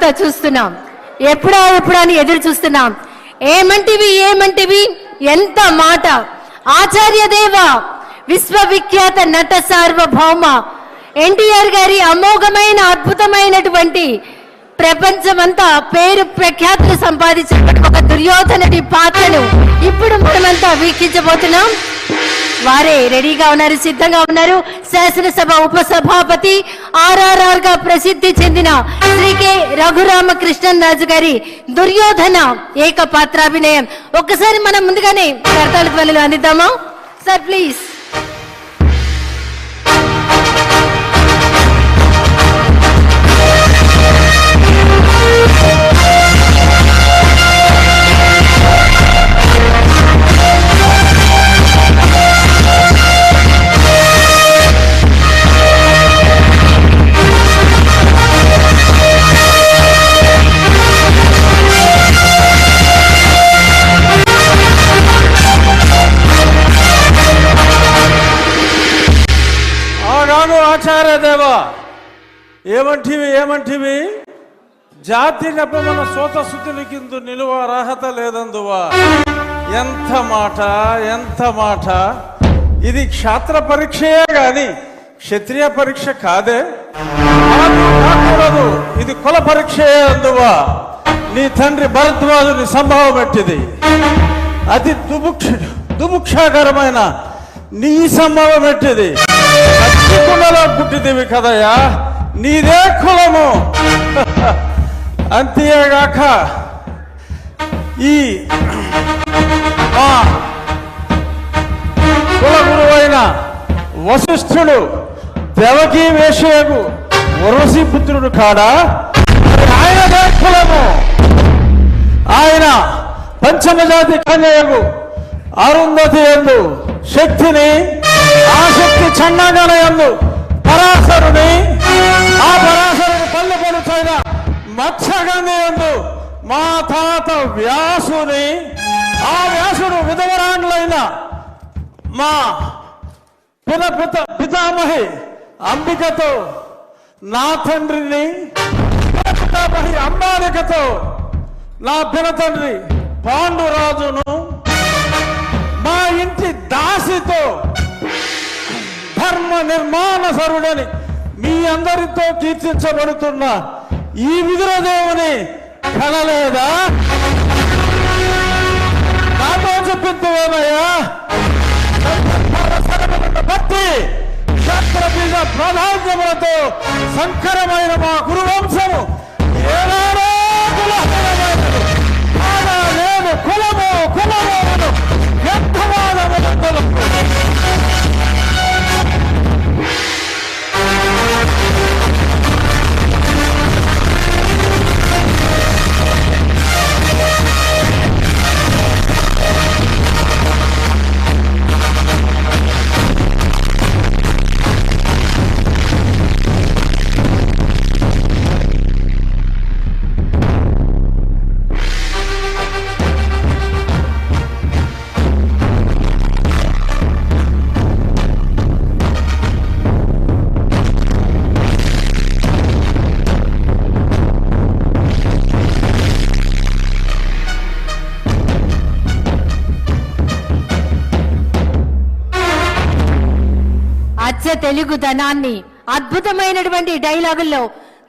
అంతా చూస్తున్నాం. ఎప్పుడా అని ఎదురు చూస్తున్నాం. ఏమంటివి ఎంత మాట. ఆచార్య దేవ విశ్వవిఖ్యాత నట సార్వభౌమ ఎన్టీఆర్ గారి అమోఘమైన అద్భుతమైనటువంటి ప్రపంచమంతా పేరు ప్రఖ్యాతులు సంపాదించిన ఒక దుర్యోధనుడి పాత్రను ఇప్పుడు మనమంతా వీక్షించబోతున్నాం. వారే రెడీగా ఉన్నారు, సిద్ధంగా ఉన్నారు. శాసనసభ ఉపసభాపతి RRR గా ప్రసిద్ధి చెందిన శ్రీ కె రఘురామకృష్ణరాజు గారి దుర్యోధన ఏకపాత్రాభినయం. ఒక్కసారి మనం ముందుగానే కర్తాళ ధ్వనులు అందిద్దామా సార్, ప్లీజ్. ఆచార్య దేవ ఏమంటివి జాతి నెపమన సోత శుద్ధులకిందు నిలువ అర్హత లేదందువా. ఎంత మాట. ఇది క్షాత్ర పరీక్షయే గాని క్షత్రియ పరీక్ష కాదే, కాకూడదు. ఇది కుల పరీక్షయే అందువా. నీ తండ్రి భరద్వాజుని సంభవం ఎట్టిది. అతి దుముక్షాకరమైన నీ సంభవం ఎట్టిది. కులలో పుట్టిదివి కదయా, నీదే కులము. అంతేగాక ఈ కుల గురువైన వశిష్ఠుడు దేవకీ వేషయకు ఉర్వశీ పుత్రుడు కాడా, ఆయనదే కులము. ఆయన పంచమజాతి కన్యకు అరుంధతి యందు శక్తిని, ఆ శక్తి చండాగల యందు పరాశరుని, ఆ పరాశరుని పల్లె పడుచైన మత్స్యగంధి యందు మా తాత వ్యాసుని, ఆ వ్యాసుడు విధవరాండ్లైన మా పితామహి అంబికతో, నా తండ్రిని పితామహి అంబాలికతో, నా పినతండ్రి పాండురాజును, మా ఇంటి దాసితో ధర్మ నిర్మాణ సరుడని మీ అందరితో కీర్తించబడుతున్న ఈ విదురదేవుని కనలేదా? నాతో చెప్పిందేమయ్యా. భక్తి క్షత్రబీజ ప్రాధాన్యములతో సంకరమైన మా గురువంశము ఏనాడో కులహీనమైనది. కాగా నేను కులము వ్యర్థవాదములందరూ తెలుగుదనాన్ని అద్భుతమైనటువంటి డైలాగుల్లో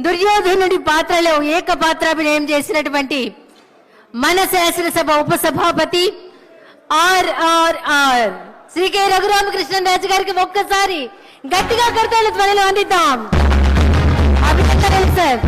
దుర్యోధనుడి పాత్రలో ఏకపాత్రాభినయం చేసినటువంటి మన శాసనసభ ఉపసభాపతి RRR శ్రీ కె రఘురామకృష్ణరాజు గారికి ఒక్కసారి గట్టిగా కర్తాళ ధ్వనులు అందిద్దాం. అభినందనలు సార్.